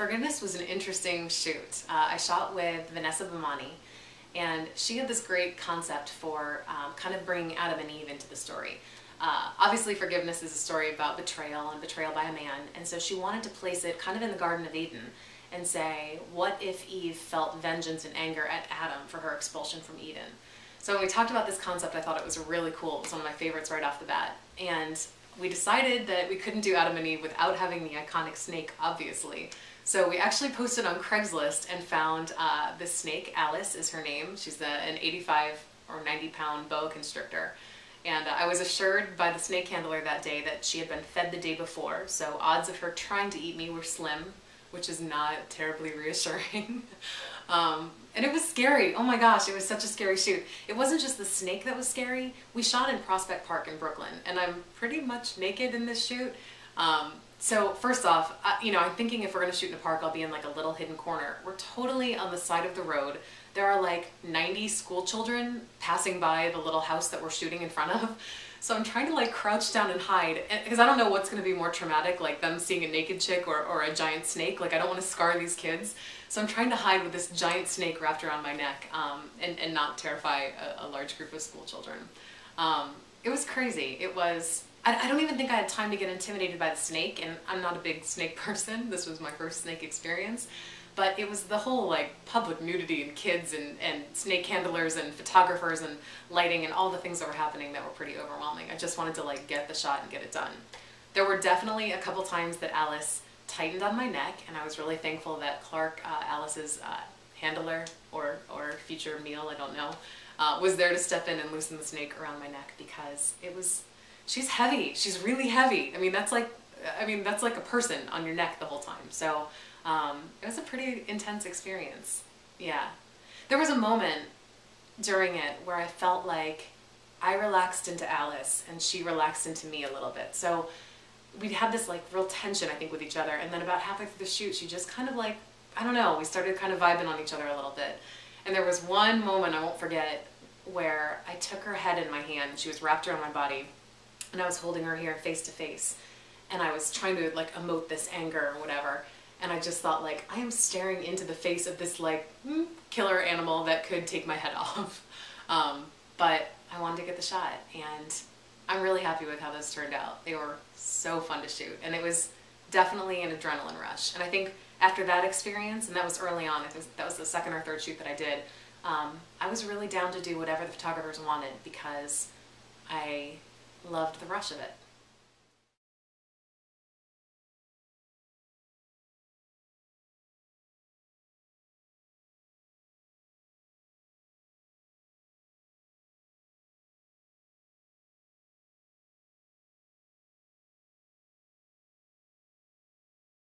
Forgiveness was an interesting shoot. I shot with Vanessa Bamani, and she had this great concept for kind of bringing Adam and Eve into the story. Obviously, forgiveness is a story about betrayal and betrayal by a man, and so she wanted to place it kind of in the Garden of Eden and say, what if Eve felt vengeance and anger at Adam for her expulsion from Eden? So when we talked about this concept, I thought it was really cool. It was one of my favorites right off the bat. And we decided that we couldn't do Adam and Eve without having the iconic snake, obviously. So we actually posted on Craigslist and found this snake. Alice is her name. She's an 85 or 90 pound boa constrictor. And I was assured by the snake handler that day that she had been fed the day before, so odds of her trying to eat me were slim, which is not terribly reassuring. And it was scary. Oh my gosh, it was such a scary shoot. It wasn't just the snake that was scary. We shot in Prospect Park in Brooklyn, and I'm pretty much naked in this shoot. So first off, I'm thinking if we're gonna shoot in a park, I'll be in like a little hidden corner. We're totally on the side of the road. There are like 90 school children passing by the little house that we're shooting in front of. So I'm trying to like crouch down and hide, because I don't know what's going to be more traumatic, like them seeing a naked chick or a giant snake. Like I don't want to scar these kids. So I'm trying to hide with this giant snake wrapped around my neck and not terrify a large group of school children. It was crazy. It was, I don't even think I had time to get intimidated by the snake, and I'm not a big snake person. This was my first snake experience. But it was the whole like public nudity and kids and snake handlers and photographers and lighting and all the things that were happening that were pretty overwhelming. I just wanted to like get the shot and get it done. There were definitely a couple times that Alice tightened on my neck, and I was really thankful that Clark, Alice's handler or future meal, I don't know, was there to step in and loosen the snake around my neck, because she's heavy. She's really heavy. I mean that's like a person on your neck the whole time. So it was a pretty intense experience. Yeah. There was a moment during it where I felt like I relaxed into Alice and she relaxed into me a little bit. So we'd had this like real tension, I think, with each other, and then about halfway through the shoot she just kind of like, I don't know, we started kind of vibing on each other a little bit. And there was one moment I won't forget where I took her head in my hand. She was wrapped around my body and I was holding her here face to face, and I was trying to like emote this anger or whatever. And I just thought, like, I am staring into the face of this, like, killer animal that could take my head off. But I wanted to get the shot, and I'm really happy with how those turned out. They were so fun to shoot, and it was definitely an adrenaline rush. And I think after that experience, and that was early on, I think that was the second or third shoot that I did, I was really down to do whatever the photographers wanted, because I loved the rush of it.